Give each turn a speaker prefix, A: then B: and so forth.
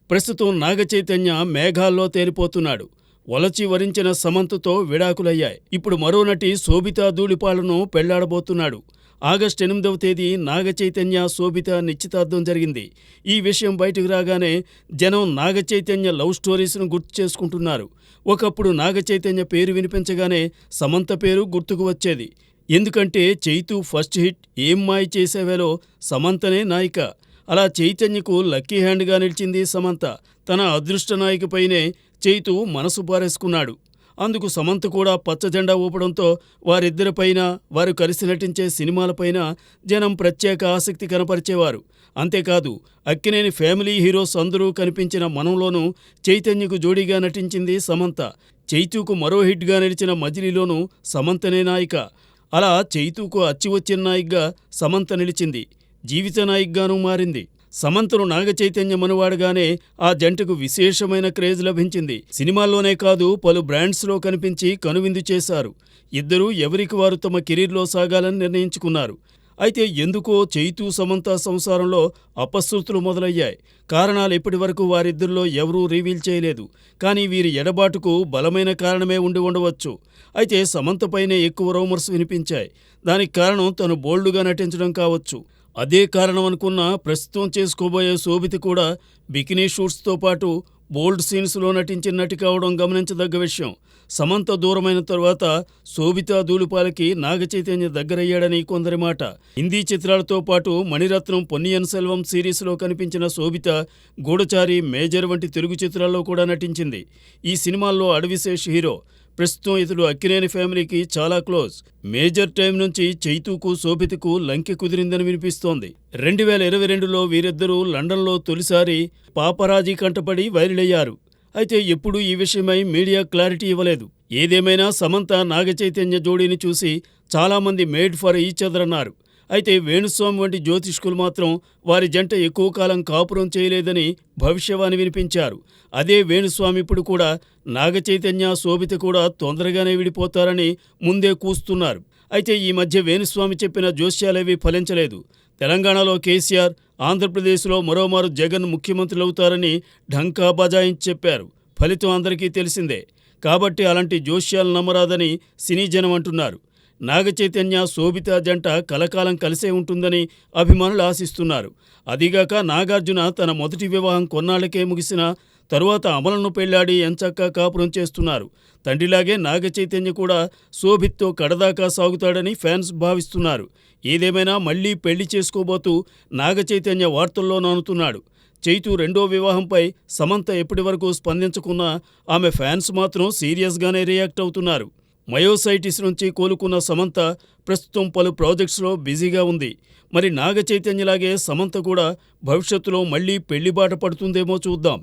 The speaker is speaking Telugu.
A: ప్రస్తుతం నాగచైతన్య మేఘాల్లో తేలిపోతున్నాడు. వలచి వరించిన సమంతతో విడాకులయ్యాయి. ఇప్పుడు మరో నటి శోభితా ధూళిపాలను పెళ్లాడబోతున్నాడు. ఆగస్టు 8వ తేదీ నాగచైతన్య శోభిత నిశ్చితార్థం జరిగింది. ఈ విషయం బయటకు రాగానే జనం నాగచైతన్య లవ్ స్టోరీస్ను గుర్తు చేసుకుంటున్నారు. ఒకప్పుడు నాగచైతన్య పేరు వినిపించగానే సమంత పేరు గుర్తుకు వచ్చేది. ఎందుకంటే చైతూ ఫస్ట్ హిట్ ఏం మాయ చేసేవేలో సమంతనే నాయిక. అలా చైతన్యకు లక్కీ హ్యాండ్గా నిలిచింది సమంత. తన అదృష్ట నాయికపైనే చైతూ మనసు పారేసుకున్నాడు. అందుకు సమంత కూడా పచ్చజెండా ఊపడంతో వారిద్దరిపైన, వారు కలిసి నటించే సినిమాలపైన జనం ప్రత్యేక ఆసక్తి కనపరిచేవారు. అంతేకాదు అక్కినేని ఫ్యామిలీ హీరోస్ అందరూ కనిపించిన మనంలోనూ చైతన్యకు జోడీగా నటించింది సమంత. చైతూకు మరో హిట్గా నిలిచిన మజిలీలోనూ సమంతనే నాయిక. అలా చైతూకు అచ్చి వచ్చిన నాయికగా సమంత నిలిచింది. జీవిత నాయికగానూ మారింది. సమంతను నాగచైతన్య మనువాడగానే ఆ జంటకు విశేషమైన క్రేజ్ లభించింది. సినిమాల్లోనే కాదు పలు బ్రాండ్స్లో కనిపించి కనువిందు చేశారు. ఇద్దరూ ఎవరికి వారు తమ కెరీర్లో సాగాలని నిర్ణయించుకున్నారు. అయితే ఎందుకో చైతూ సమంత సంసారంలో అపశృతులు మొదలయ్యాయి. కారణాలు ఇప్పటి వరకు వారిద్దరిలో ఎవరూ రివీల్ చేయలేదు. కానీ వీరి ఎడబాటుకు బలమైన కారణమే ఉండి ఉండవచ్చు. అయితే సమంతపైనే ఎక్కువ రూమర్స్ వినిపించాయి. దానికి కారణం తను బోల్డ్గా నటించడం కావచ్చు. అదే కారణం అనుకున్న ప్రస్తుతం చేసుకోబోయే శోభిత కూడా బికినీ షూట్స్తో పాటు బోల్డ్ సీన్స్లో నటించిన నటి కావడం గమనించదగ్గ విషయం. సమంత దూరమైన తర్వాత శోభితా ధూళిపాలకి నాగచైతన్య దగ్గరయ్యాడని కొందరి మాట. హిందీ చిత్రాలతో పాటు మణిరత్నం పొన్నియిన్ సెల్వం సిరీస్లో కనిపించిన శోభిత గూఢచారి, మేజర్ వంటి తెలుగు చిత్రాల్లో కూడా నటించింది. ఈ సినిమాల్లో అడవిశేష్ హీరో. ప్రస్తుతం ఇతడు అక్కినేని ఫ్యామిలీకి చాలా క్లోజ్. మేజర్ టైం నుంచి చైతూకు శోభితకు లంకె కుదిరిందని వినిపిస్తోంది. 2022లో వీరిద్దరూ లండన్లో తొలిసారి పాపరాజీ కంటపడి వైరల్ అయ్యారు. అయితే ఎప్పుడూ ఈ విషయమై మీడియా క్లారిటీ ఇవ్వలేదు. ఏదేమైనా సమంత నాగచైతన్య జోడీని చూసి చాలామంది మేడ్ ఫర్ ఈచ్ అదర్ అన్నారు. అయితే వేణుస్వామి వంటి జ్యోతిష్కులు మాత్రం వారి జంట ఎక్కువ కాలం కాపురం చేయలేదని భవిష్యవాణి వినిపించారు. అదే వేణుస్వామి ఇప్పుడు కూడా నాగచైతన్య, శోభిత కూడా తొందరగానే విడిపోతారని ముందే కూస్తున్నారు. అయితే ఈ మధ్య వేణుస్వామి చెప్పిన జోస్యాలేవీ ఫలించలేదు. తెలంగాణలో కేసీఆర్, ఆంధ్రప్రదేశ్లో మరోమారు జగన్ ముఖ్యమంత్రులవుతారని ఢంకా బజాయించి చెప్పారు. ఫలితం అందరికీ తెలిసిందే. కాబట్టి అలాంటి జోస్యాలు నమ్మరాదని సినీ జనం అంటున్నారు. నాగచైతన్య, శోభిత జంట కలకాలం కలిసే ఉంటుందని అభిమానులు ఆశిస్తున్నారు. అదిగాక నాగార్జున తన మొదటి వివాహం కొన్నాళ్లకే ముగిసిన తరువాత అమలను పెళ్లాడి ఎంచక్కా కాపురం చేస్తున్నారు. తండ్రిలాగే నాగచైతన్య కూడా శోభిత్తో కడదాకా సాగుతాడని ఫ్యాన్స్ భావిస్తున్నారు. ఏదేమైనా మళ్లీ పెళ్లి చేసుకోబోతూ నాగచైతన్య వార్తల్లో నానుతున్నాడు. చైతూ రెండో వివాహంపై సమంత ఎప్పటివరకు స్పందించకున్నా ఆమె ఫ్యాన్స్ మాత్రం సీరియస్గానే రియాక్ట్ అవుతున్నారు. మయోసైటిస్ నుంచి కోలుకున్న సమంత ప్రస్తుతం పలు ప్రాజెక్ట్స్లో బిజీగా ఉంది. మరి నాగచైతన్యలాగే సమంత కూడా భవిష్యత్తులో మళ్లీ పెళ్లిబాట పడుతుందేమో చూద్దాం.